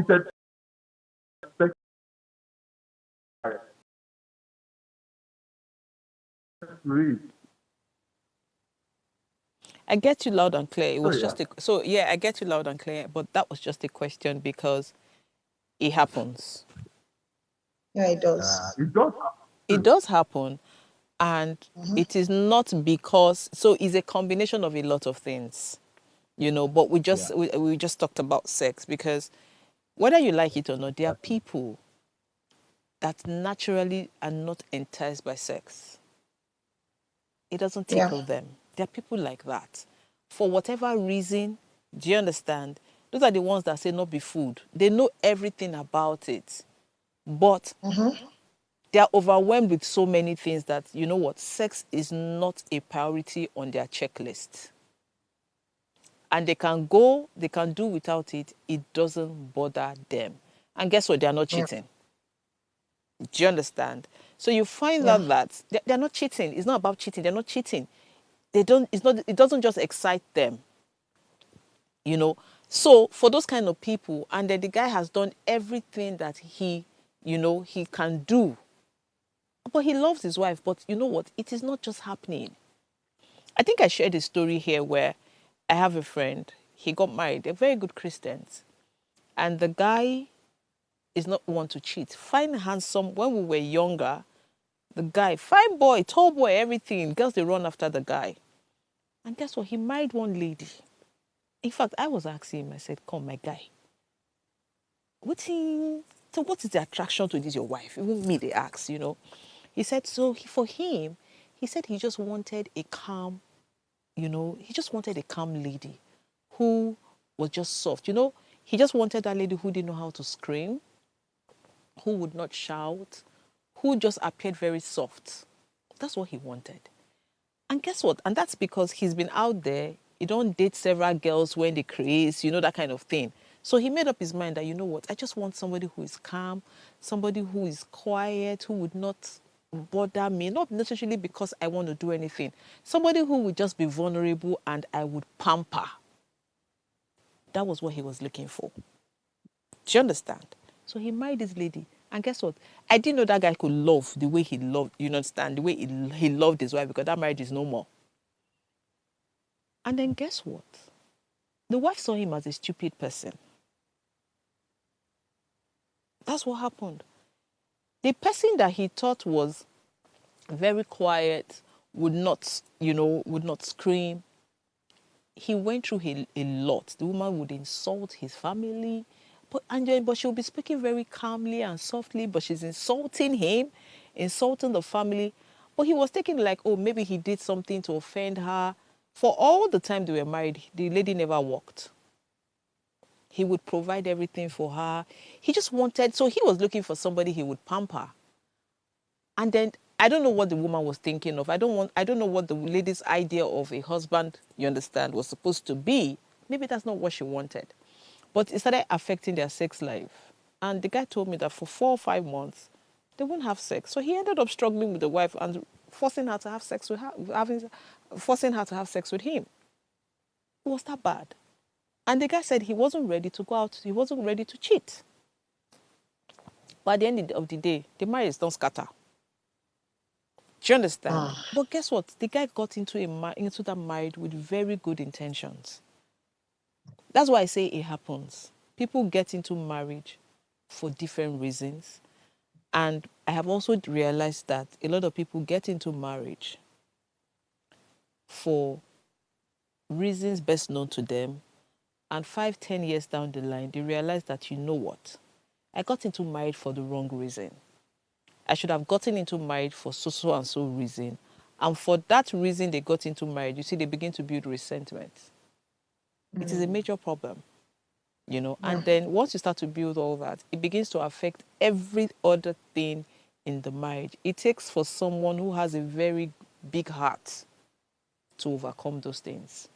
committed sex rape. I get you loud and clear. It Oh was yeah. just so yeah, I get you loud and clear, but that was just a question because it happens. Yeah, it does. It does It happen. does happen, and it is not because so it's a combination of a lot of things, but Yeah. we just talked about sex because whether you like it or not, there are people that naturally are not enticed by sex. It doesn't Yeah. tickle them. There are people like that. For whatever reason, do you understand? Those are the ones that say not be food. They know everything about it. But they are overwhelmed with so many things that, you know what, sex is not a priority on their checklist. And they can do without it. It doesn't bother them. And guess what? They are not Yeah. cheating. Do you understand? So you find Yeah. out that they're not cheating. It's not about cheating. They're not cheating. They don't. It's not. It doesn't just excite them. You know. So for those kind of people, and then the guy has done everything that he can do. But he loves his wife. But you know what? It is not just happening. I think I shared a story here where I have a friend. He got married. They're very good Christians, and the guy is not one to cheat. Fine, handsome. When we were younger, the guy, fine boy, tall boy, everything. Girls, they run after the guy. And guess what? He married one lady. In fact, I was asking him, I said, come, my guy. So what is the attraction to this, your wife? Even me, they ask. He said, for him, he said he just wanted a calm, he just wanted a calm lady who was just soft. He just wanted that lady who didn't know how to scream, who would not shout, who just appeared very soft. That's what he wanted. And guess what? And that's because he's been out there. He don't date several girls when they craze, that kind of thing. So he made up his mind that, you know what? I just want somebody who is calm, somebody who is quiet, who would not bother me, not necessarily because I want to do anything. Somebody who would just be vulnerable and I would pamper. That was what he was looking for. Do you understand? So he married this lady. And guess what? I didn't know that guy could love the way he loved, you understand, the way he loved his wife, because that marriage is no more. And then guess what? The wife saw him as a stupid person. That's what happened. The person that he thought was very quiet, would not scream. He went through a lot. The woman would insult his family, but she'll be speaking very calmly and softly, but she's insulting him, insulting the family. But he was taking like, oh, maybe he did something to offend her. For all the time they were married, the lady never walked. He would provide everything for her. He just wanted, so he was looking for somebody he would pamper. And then I don't know what the woman was thinking of. I don't know what the lady's idea of a husband, you understand, was supposed to be. Maybe that's not what she wanted. But it started affecting their sex life. And the guy told me that for 4 or 5 months, they wouldn't have sex. So he ended up struggling with the wife and forcing her to have sex with her, forcing her to have sex with him. It was that bad. And the guy said he wasn't ready to go out. He wasn't ready to cheat. But at the end of the day, the marriage don't scatter. Do you understand? But guess what? The guy got into that marriage with very good intentions. That's why I say it happens. People get into marriage for different reasons. And I have also realized that a lot of people get into marriage for reasons best known to them. And 5, 10 years down the line, they realize that, you know what? I got into marriage for the wrong reason. I should have gotten into marriage for so and so reason. And for that reason they got into marriage, you see, they begin to build resentment. It is a major problem, And then once you start to build all that, it begins to affect every other thing in the marriage. It takes for someone who has a very big heart to overcome those things.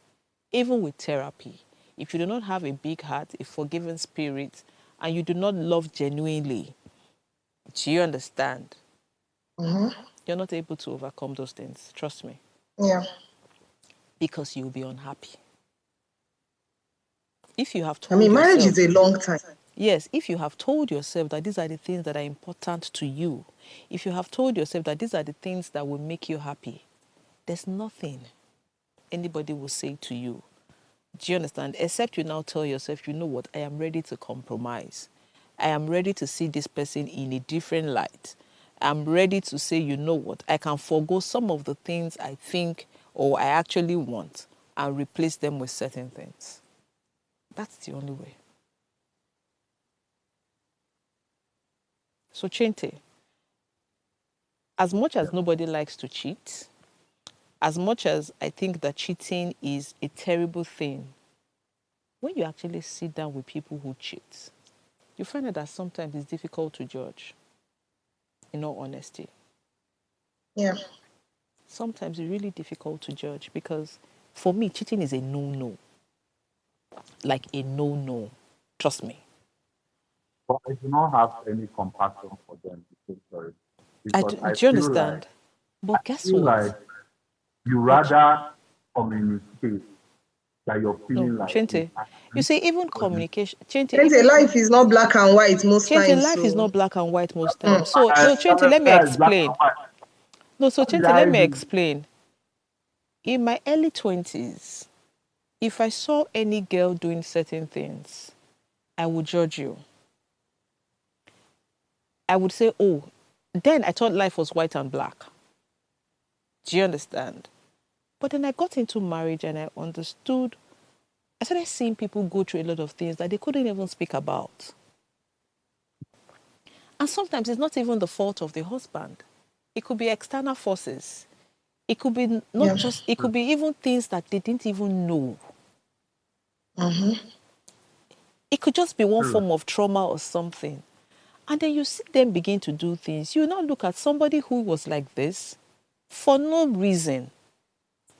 Even with therapy, if you do not have a big heart, a forgiving spirit, and you do not love genuinely, do you understand? You're not able to overcome those things. Trust me. Yeah. Because you'll be unhappy. If you have I told mean, marriage yourself, is a long time. Yes, if you have told yourself that these are the things that are important to you, if you have told yourself that these are the things that will make you happy, there's nothing anybody will say to you. Do you understand? Except you now tell yourself, you know what, I am ready to compromise. I am ready to see this person in a different light. I'm ready to say, you know what, I can forego some of the things I think or I actually want and replace them with certain things. That's the only way. So, Chente, as much as nobody likes to cheat, as much as I think that cheating is a terrible thing, when you actually sit down with people who cheat, you find out that sometimes it's difficult to judge, in all honesty. Yeah. Sometimes it's really difficult to judge because for me, cheating is a no-no. Like a no-no. Trust me. But I do not have any compassion for them to say sorry because Do you understand? I But guess feel what? like you But rather communicate that you're no, feeling like Chente, you see, even communication, Chente, And even life is not black and white most Chente, times. life is So not black and white most mm. times. So, I no, Chente, let me understand black and explain. white. No, so What did Chente, let I me do? explain. In my early 20s, if I saw any girl doing certain things, I would judge you. I would say, oh, then I thought life was white and black. Do you understand? But then I got into marriage and I understood. I started seeing people go through a lot of things that they couldn't even speak about. And sometimes it's not even the fault of the husband. It could be external forces. It could be not Yeah. just, it could be even things that they didn't even know. Mm-hmm. It could just be one True. form of trauma or something. And then you see them begin to do things. You now look at somebody who was like this for no reason.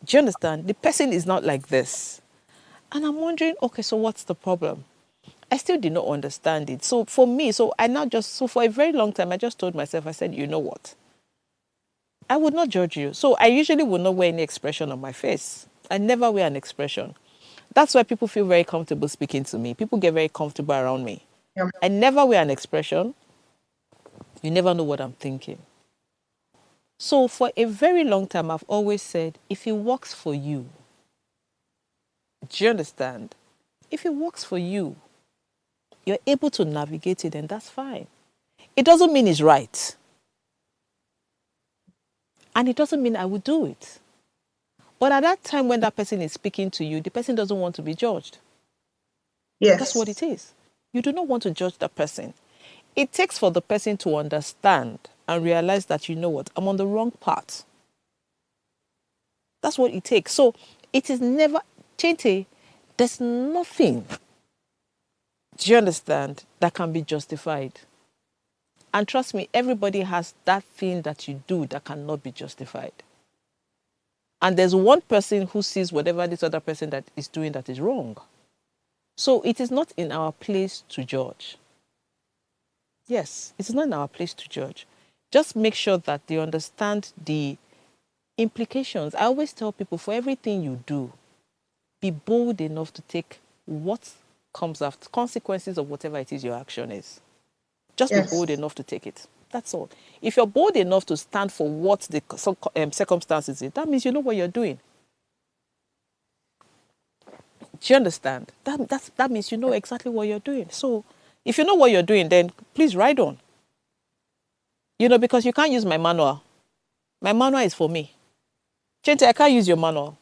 Do you understand? The person is not like this. And I'm wondering, okay, so what's the problem? I still did not understand it. So for me, so for a very long time, I just told myself, I said, you know what? I would not judge you. So I usually would not wear any expression on my face. I never wear an expression. That's why people feel very comfortable speaking to me. People get very comfortable around me. Yeah. I never wear an expression. You never know what I'm thinking. So for a very long time, I've always said, if it works for you, do you understand? If it works for you, you're able to navigate it, and that's fine. It doesn't mean it's right. And it doesn't mean I will do it. But at that time when that person is speaking to you, the person doesn't want to be judged. That's what Yes. it is. You do not want to judge that person. It takes for the person to understand and realize that, you know what, I'm on the wrong path. That's what it takes. So it is never, Chente, there's nothing, do you understand, that can be justified. And trust me, everybody has that thing that you do that cannot be justified. And there's one person who sees whatever this other person that is doing that is wrong. So it is not in our place to judge. Yes, it is not in our place to judge. Just make sure that they understand the implications. I always tell people, for everything you do, be bold enough to take what comes after, consequences of whatever it is your action is. Just be bold Yes. enough to take it. That's all. If you're bold enough to stand for what the circumstances is, that means you know what you're doing. Do you understand? That means you know exactly what you're doing. So if you know what you're doing, then please ride on. You know, because you can't use my manual. My manual is for me. Chente, I can't use your manual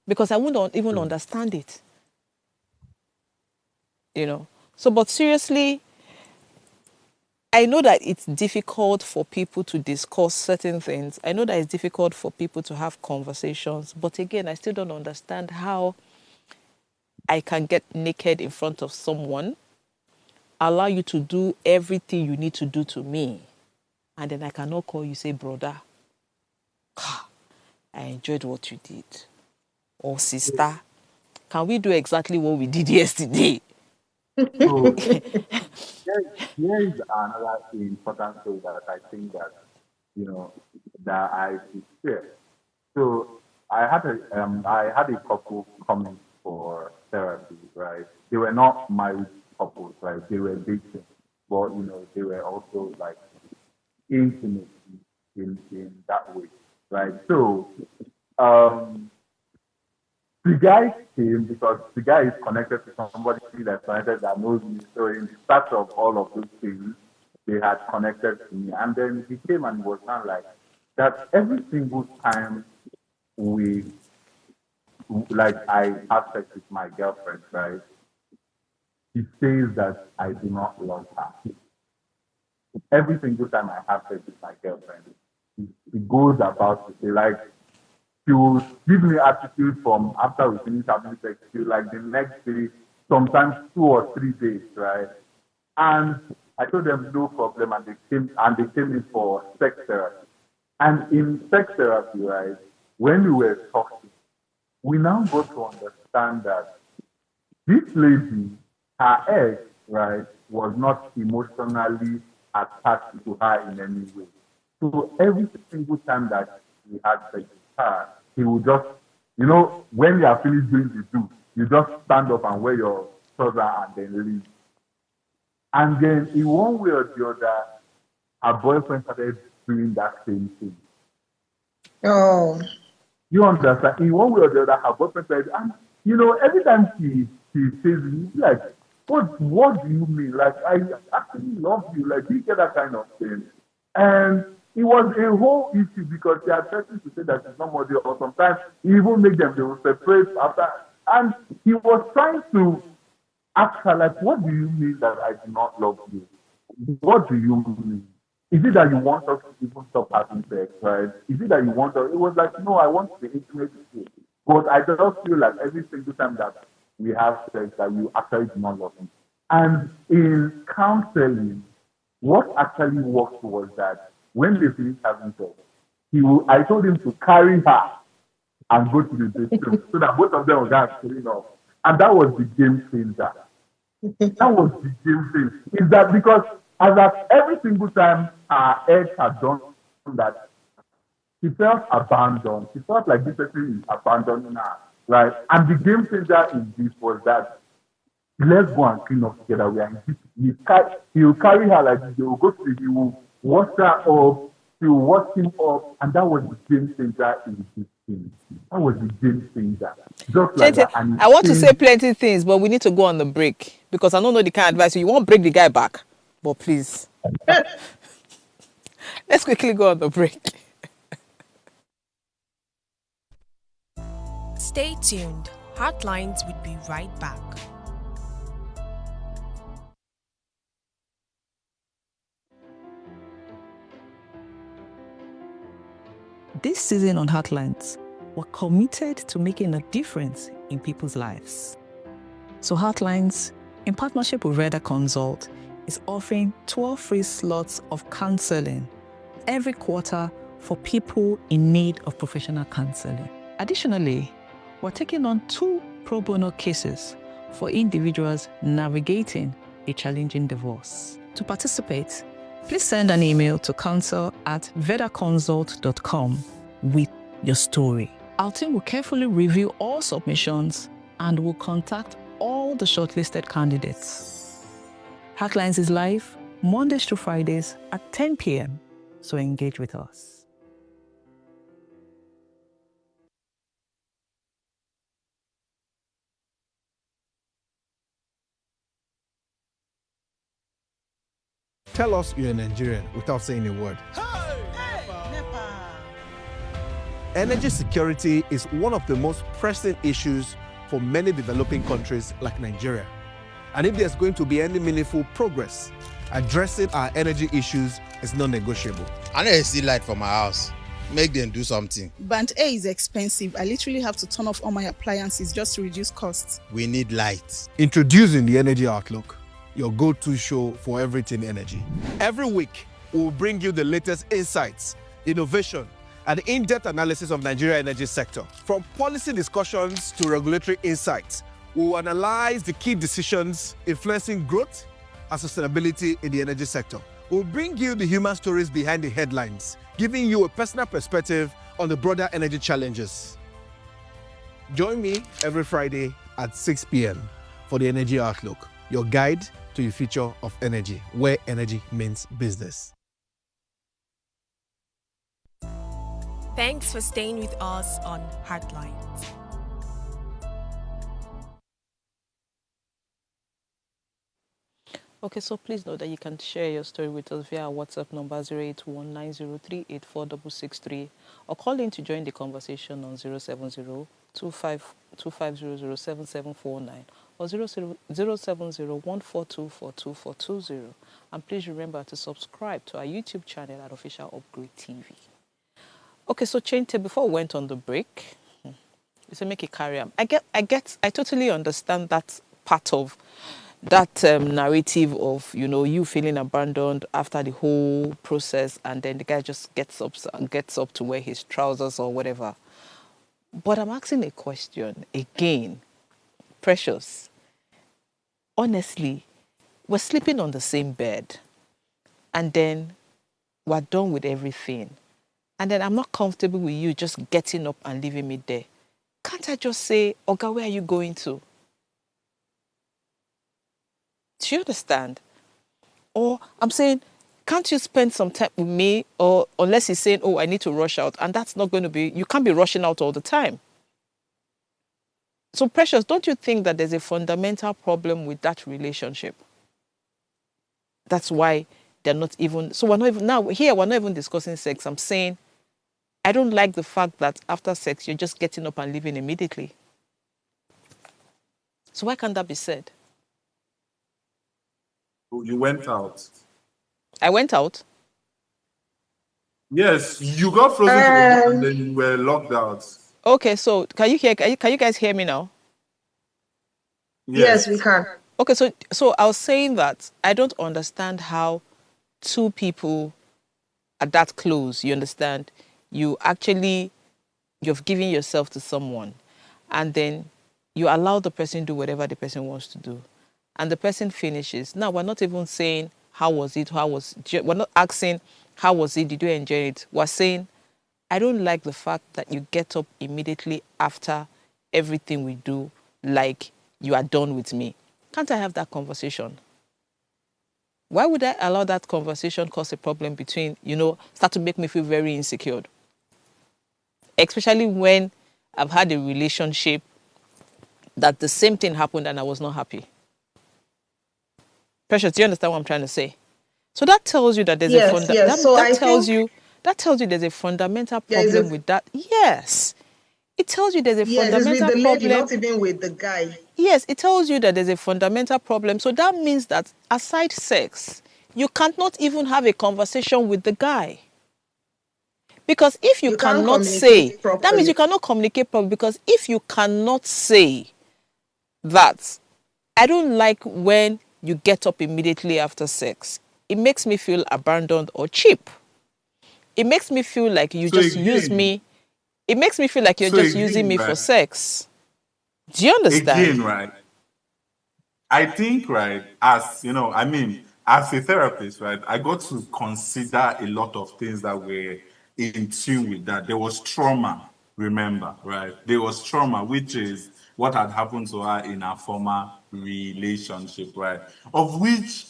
because I wouldn't even understand it. You know. So, but seriously, I know that it's difficult for people to discuss certain things. I know that it's difficult for people to have conversations. But again, I still don't understand how I can get naked in front of someone, allow you to do everything you need to do to me, and then I cannot call you, say, brother, I enjoyed what you did. Or sister, can we do exactly what we did yesterday? So here is another important thing that I think that you know that I should share. So I had a couple coming for therapy, right? They were not married couples, right? They were dating, but they were also like intimate in that way, right? So um, the guy came because the guy is connected to somebody that's connected that knows me. So in the start of all of those things, they had connected to me, and then he came and was not like that every single time we like I have sex with my girlfriend, right? He says that I do not love her. Every single time I have sex with my girlfriend, he goes about to say like she will give me attitude from after we finish having sex till like the next day, sometimes 2 or 3 days, right? And I told them no problem, and they came in for sex therapy. And in sex therapy, right, when we were talking, we now got to understand that this lady, her ex, right, was not emotionally attached to her in any way. So every single time that we had sex with her, he would just, when you are finished doing the do, you just stand up and wear your trouser and then leave. And then in one way or the other, her boyfriend started doing that same thing. Oh. You understand? In one way or the other, her boyfriend said, and every time she says, like, what do you mean? Like, I actually love you. Like, you get that kind of thing. And it was a whole issue because they are threatening to say that she's not more there, or sometimes he even make them, they will separate after. And he was trying to ask her, like, what do you mean that I do not love you? What do you mean? Is it that you want us to even stop having sex, right? Is it that you want us? It was like, no, I want to be intimate with you. But I just feel like every single time that we have sex, that you actually do not love me. And in counseling, what actually worked was that when they finished having sex, I told him to carry her and go to the bedroom so that both of them were going to clean off. And that was the game changer. That was the game changer. Is that because as that every single time her ex had done that, she felt abandoned. She felt like this person is abandoning her, right? And the game changer in this was that let's go and clean up together. We are in he will carry her like this. They will go to he will wash her up, he will wash him up, and that was the game changer in this thing. That was the game changer. Just like that. And I want to say plenty things, but we need to go on the break because I don't know the kind of advice you won't break the guy back. But please, let's quickly go on the break. Stay tuned. Heartlines will be right back. This season on Heartlines, we're committed to making a difference in people's lives. So Heartlines, in partnership with Reda Consult, is offering 12 free slots of counseling every quarter for people in need of professional counseling. Additionally, we're taking on 2 pro bono cases for individuals navigating a challenging divorce. To participate, please send an email to counsel@vedaconsult.com with your story. Our team will carefully review all submissions and will contact all the shortlisted candidates. Heartlines is live Mondays to Fridays at 10 p.m. So engage with us. Tell us you're a Nigerian without saying a word. Energy security is one of the most pressing issues for many developing countries like Nigeria. And if there's going to be any meaningful progress, addressing our energy issues is non-negotiable. I need to see light for my house. Make them do something. Band A is expensive. I literally have to turn off all my appliances just to reduce costs. We need light. Introducing the Energy Outlook, your go-to show for everything energy. Every week, we'll bring you the latest insights, innovation, and in-depth analysis of Nigeria's energy sector. From policy discussions to regulatory insights, we'll analyze the key decisions influencing growth and sustainability in the energy sector. We'll bring you the human stories behind the headlines, giving you a personal perspective on the broader energy challenges. Join me every Friday at 6 p.m. for the Energy Outlook, your guide to a future of energy, where energy means business. Thanks for staying with us on Heartlines. Okay, so please know that you can share your story with us via our WhatsApp number 08190384663 or call in to join the conversation on 070-2500-7749 or 070-142-42420. And please remember to subscribe to our YouTube channel at Official Upgrade TV. Okay, so Chente, before we went on the break, you said make it carry on. I totally understand that part of that narrative of, you feeling abandoned after the whole process, and then the guy just gets up to wear his trousers or whatever. But I'm asking a question again, Precious. Honestly, we're sleeping on the same bed, and then we're done with everything, and then I'm not comfortable with you just getting up and leaving me there. Can't I just say, Oga, where are you going to? Do you understand? Or I'm saying, can't you spend some time with me? Or unless he's saying, oh, I need to rush out. And that's not going to be, you can't be rushing out all the time. So Precious, don't you think that there's a fundamental problem with that relationship? That's why they're not even, so we're not even discussing sex. I'm saying, I don't like the fact that after sex, you're just getting up and leaving immediately. So why can't that be said? You went out. I went out. Yes, you got frozen to the door and then you were locked out. Okay, so can you guys hear me now? Yes, we can. Okay, so I was saying that I don't understand how two people are that close, you understand? You've given yourself to someone, and then you allow the person to do whatever the person wants to do, and the person finishes. Now, we're not even saying, how was it? We're not asking, how was it? Did you enjoy it? We're saying, I don't like the fact that you get up immediately after everything we do, like you are done with me. Can't I have that conversation? Why would I allow that conversation cause a problem between, start to make me feel very insecure? Especially when I've had a relationship that the same thing happened and I was not happy. Precious, do you understand what I'm trying to say? So that tells you that there's that tells you there's a fundamental problem with that. Yes. It tells you there's a fundamental it's with the lady, problem. not even with the guy. Yes, it tells you that there's a fundamental problem. So that means that aside sex, you cannot even have a conversation with the guy. Because if you cannot say, that means you cannot communicate properly. Because if you cannot say that, I don't like when you get up immediately after sex, it makes me feel abandoned or cheap. It makes me feel like you use me. It makes me feel like you're just using me for sex. Do you understand? Again, right? I think, right, as a therapist, right, I got to consider a lot of things that were in tune with that. There was trauma, remember, right? There was trauma, which is what had happened to her in her former relationship, right? Of which,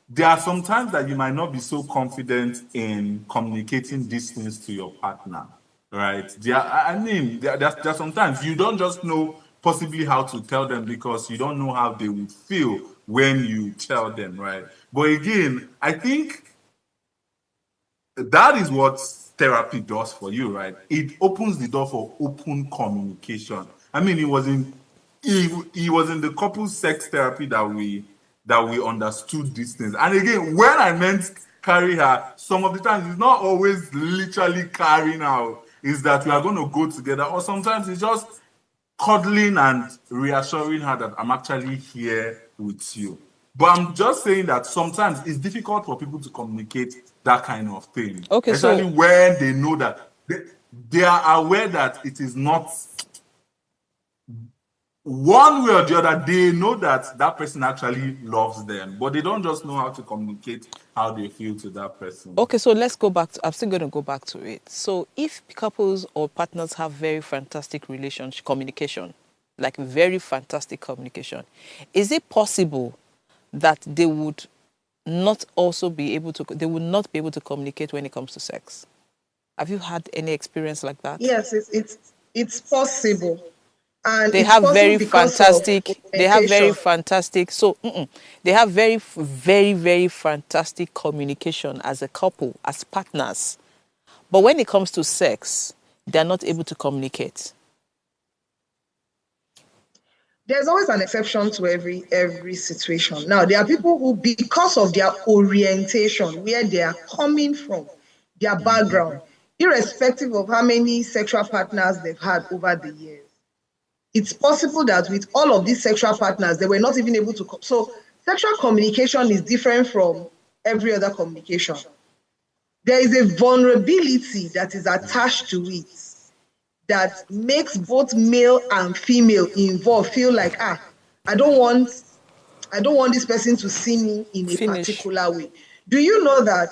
there are some times that you might not be so confident in communicating these things to your partner, right? There are sometimes you don't just know possibly how to tell them because you don't know how they would feel when you tell them, right? But again, I think that is what therapy does for you, right? It opens the door for open communication. He was in the couple sex therapy that we understood these things. And again, when I meant carry her, some of the times it's not always literally carrying her. It's that we are going to go together, or sometimes it's just cuddling and reassuring her that I'm actually here with you. But I'm just saying that sometimes it's difficult for people to communicate that kind of thing. Okay, especially when they know that they are aware that it is not one way or the other. They know that that person actually loves them, but they don't just know how to communicate how they feel to that person. Okay, so let's go back I'm still going to go back to it. So if couples or partners have very fantastic relationship communication, like very fantastic communication, is it possible that they would not also be able to, they would not be able to communicate when it comes to sex. Have you had any experience like that? Yes, it's possible. And They it's have possible very because of fantastic, orientation. they have very, very, very fantastic communication as a couple, as partners. But when it comes to sex, they're not able to communicate. There's always an exception to every situation. Now, there are people who, because of their orientation, where they are coming from, their background, irrespective of how many sexual partners they've had over the years, it's possible that with all of these sexual partners, they were not even able to. So, sexual communication is different from every other communication. There is a vulnerability that is attached to it that makes both male and female involved feel like, I don't want this person to see me in a particular way. Do you know that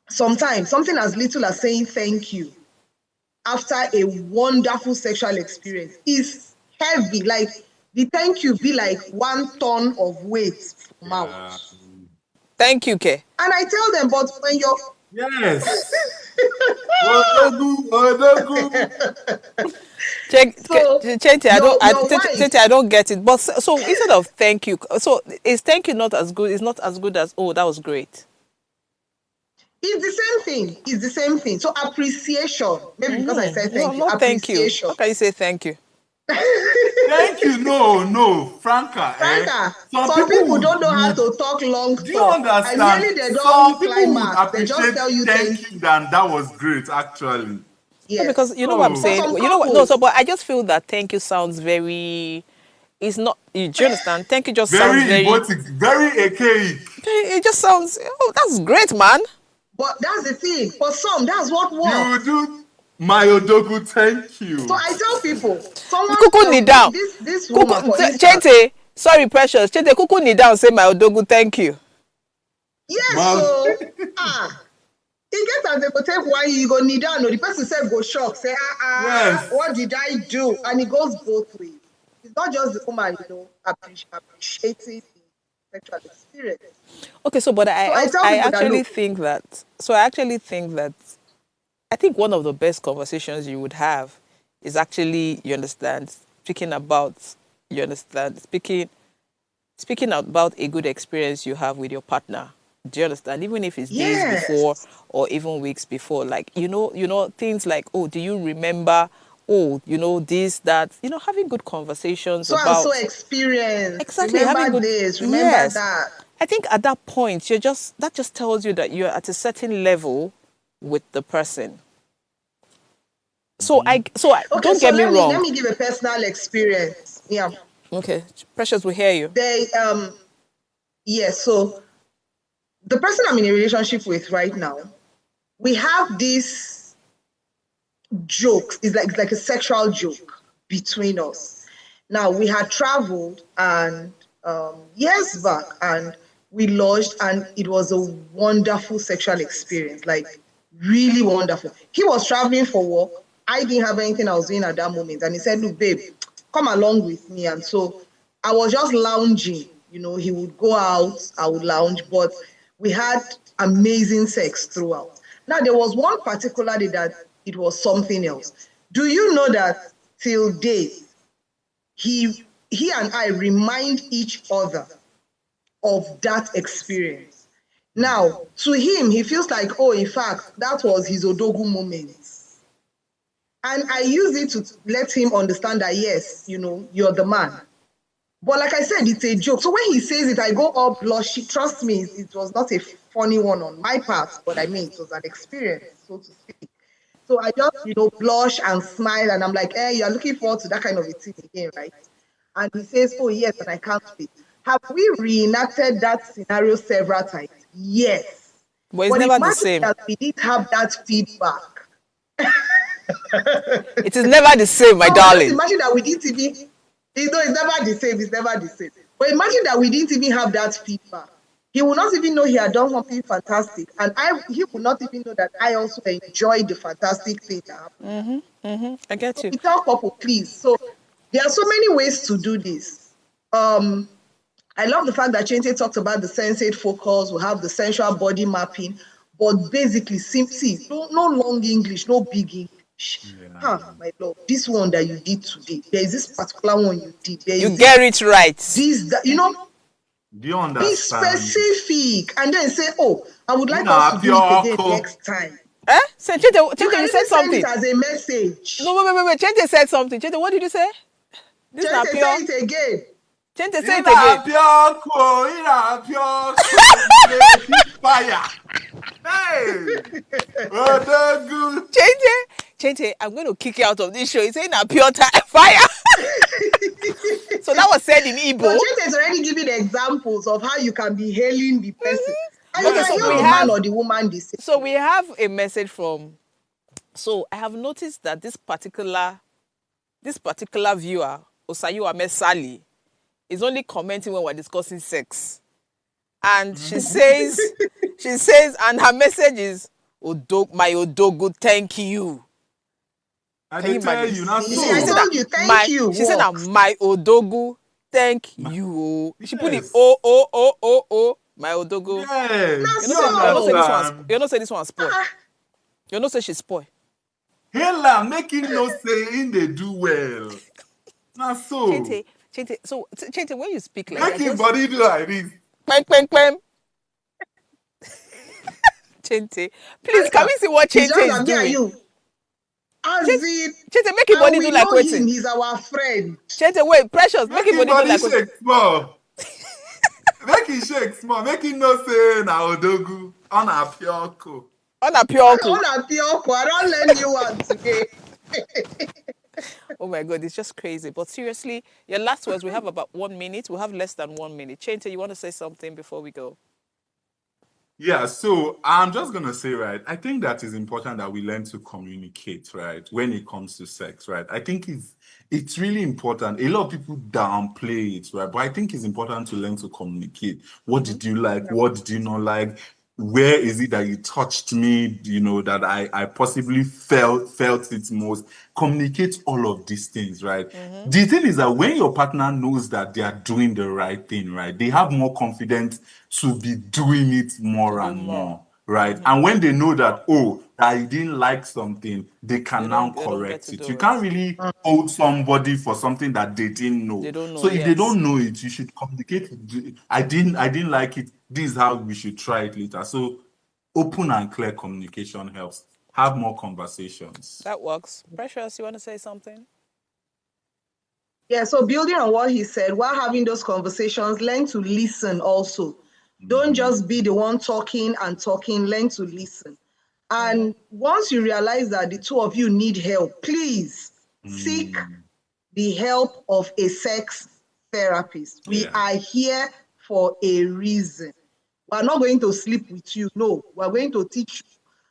sometimes something as little as saying thank you after a wonderful sexual experience is heavy? Like the thank you be like 1 ton of weight from out. Thank you, Ke. And I tell them, but when you're Yes. Chente, I don't get it. But so instead of thank you, so is thank you not as good? It's not as good as, oh, that was great. It's the same thing. It's the same thing. So appreciation. Maybe because I said thank you. Not thank you. Appreciation. How can you say thank you? Thank you. No, Franca. Some people don't know how to talk long talk. Do you understand? And really they don't Some people would climax. They just appreciate tell you thank you than that was great, actually. Yes. No, because you know what I'm saying. You know what? No, so but I just feel that thank you sounds very. It's not. Do you understand? Thank you just sounds very erotic, very archaic. It just sounds. Oh, that's great, man. But that's the thing. For some, that's what works. You do. My Odogu, thank you. So I tell people, someone Kuku kneel down. This woman, for instance, Chente, sorry, precious. Chente, Kuku kneel down. Say my Odogu, thank you. Yes, so it gets as they go take 1 year, you go kneel down. No, the person said go shock. Say yes. What did I do? And it goes both ways. It's not just the woman, appreciating the sexual experience. Okay, so but I actually think that. I think one of the best conversations you would have is actually, speaking about a good experience you have with your partner. Do you understand? Even if it's days before or even weeks before, like, things like, oh, do you remember? Oh, this, that, having good conversations about. So experience. Exactly. Remember remember that. I think at that point, that just tells you that you're at a certain level with the person. Don't get me wrong. Let me give a personal experience. Yeah. Okay. Precious, we hear you. So the person I'm in a relationship with right now, we have this joke. It's like a sexual joke between us. Now, we had traveled and years back, and we lodged, and it was a wonderful sexual experience, like really wonderful. He was traveling for work. I didn't have anything I was doing at that moment. And he said, look, babe, come along with me. And so I was just lounging. He would go out, I would lounge, but we had amazing sex throughout. Now, there was one particular day that it was something else. Do you know that till date, he and I remind each other of that experience? Now, to him, he feels like, oh, in fact, that was his Odogu moment. And I use it to let him understand that, yes, you're the man. But like I said, it's a joke. So when he says it, I go up blushing. Trust me, it was not a funny one on my part, but I mean, it was an experience, so to speak. So I just, blush and smile, and I'm like, you're looking forward to that kind of a thing again, right? And he says, oh, yes, and I can't wait. Have we reenacted that scenario several times? Yes. But it's never the same. That we didn't have that feedback. It is never the same, my darling. Imagine that we didn't even, it's never the same. It's never the same. But imagine that we didn't even have that feedback. He will not even know he had done something fantastic, and he will not even know that I also enjoyed the fantastic thing that happened. I get you. So tell couple, please. So there are so many ways to do this. I love the fact that Chente talked about the sensate focus, we have the sensual body mapping, but basically, see, no long English, no big English. My love, this one that you did today, there is this particular one you did. You get it right. This, that, Do you understand? be specific, and then say, oh, I would like us to do it again next time. So Chente, you said something. Send it as a message. No, wait. Chente said something. Chente, what did you say? This Chente, is pure. say it again. Chente, say it again. Pure fire. Hey, Chente, I'm going to kick you out of this show. He's saying a pure fire. So that was said in Igbo. But Chente is already giving examples of how you can be hailing the person. And you Okay, can so hail the man or the woman the same. So we have a message from. So I have noticed that this particular viewer, Osayiwa Mesali, is only commenting when we're discussing sex. And she says, and her message is, my Odogu, thank you. I didn't tell you, not so. I told you, thank you. She said, my Odogu, thank you. She put it, my Odogu. Yes. You know say this one spoil. You know say she spoil. Hela, making no say in they do well. Not so. Chente, when you speak like that, making body do like this. Pem. Chente, please, can we see what Chente is doing? Chente, make your body do like what? He's our friend. Chente, wait, Precious, make your body do like what? Shake small. Make it shake small. Make it no say na Odogu on a pure co. On a pure co. I don't lend you one today. Oh my God, it's just crazy. But seriously, your last words, we have about 1 minute. We have less than 1 minute. Chente, you want to say something before we go? Yeah, so I'm just going to say, right, I think that is important that we learn to communicate, right, when it comes to sex, right? I think it's really important. A lot of people downplay it, right? But I think it's important to learn to communicate. What did you like? What did you not like? Where is it that you touched me, that I possibly felt it most? Communicate all of these things, right? The thing is that when your partner knows that they are doing the right thing, right, they have more confidence to be doing it more and more, right? And when they know that, I didn't like something, they can now correct it. You can't really hold somebody for something that they didn't know. So if they don't know it, you should communicate. I didn't like it. This is how we should try it later. So open and clear communication helps. Have more conversations. That works. Precious, you want to say something? Yeah, so building on what he said, while having those conversations, learn to listen also. Don't just be the one talking, learn to listen. And once you realize that the two of you need help, please seek the help of a sex therapist. We are here for a reason. We're not going to sleep with you. No, we're going to teach you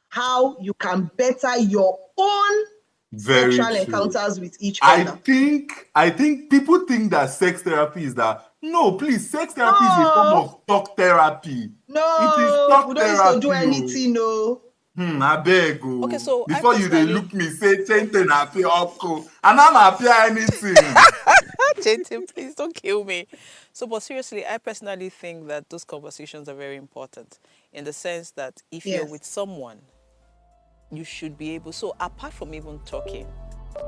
how you can better your own sexual encounters with each other. I think people think that sex therapy is that. No, please, sex therapy is a form of talk therapy. No, it is talk we don't therapy. Used to do anything, no. I beg you. Okay, so before you they look me, say Chente na pay opco, and I'm not pay anything. Chente, please don't kill me. So, but seriously, I personally think that those conversations are very important in the sense that if you're with someone, you should be able. So, apart from even talking,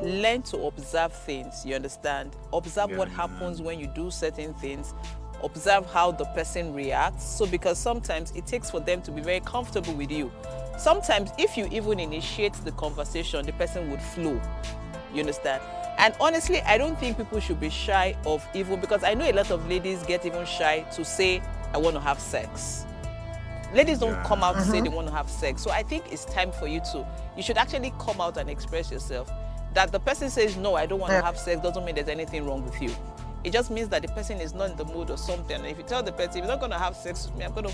learn to observe things. You understand? Observe what happens when you do certain things. Observe how the person reacts. So, because sometimes it takes for them to be very comfortable with you. Sometimes, if you even initiate the conversation, the person would flow. You understand? And honestly, I don't think people should be shy of even, because I know a lot of ladies get even shy to say, I want to have sex. Ladies don't come out to say they want to have sex. So I think it's time for you should actually come out and express yourself. That the person says, no, I don't want to have sex, doesn't mean there's anything wrong with you. It just means that the person is not in the mood or something. And if you tell the person, if you're not going to have sex with me, I'm going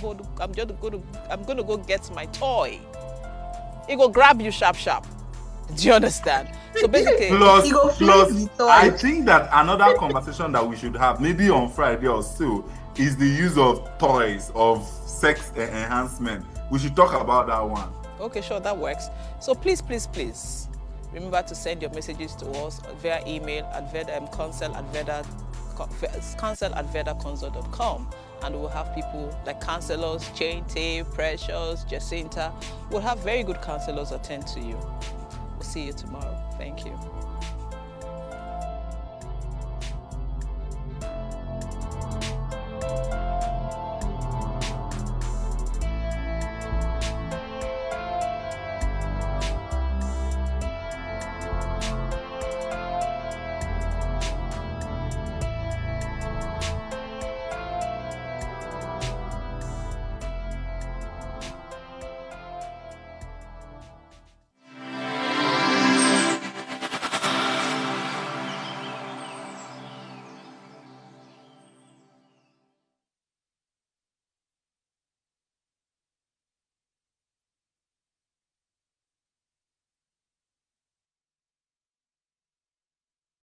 to go get my toy. He go grab you sharp. Do you understand? So basically, plus, I think that another conversation that we should have, maybe on Friday or so, is the use of toys, of sex enhancement. We should talk about that one. Okay, sure, that works. So please, remember to send your messages to us via email at consult@veda counsel@vedaconsult.com, and we'll have people like counselors, Chainte, Precious, Jacinta. We'll have very good counselors attend to you. We'll see you tomorrow. Thank you.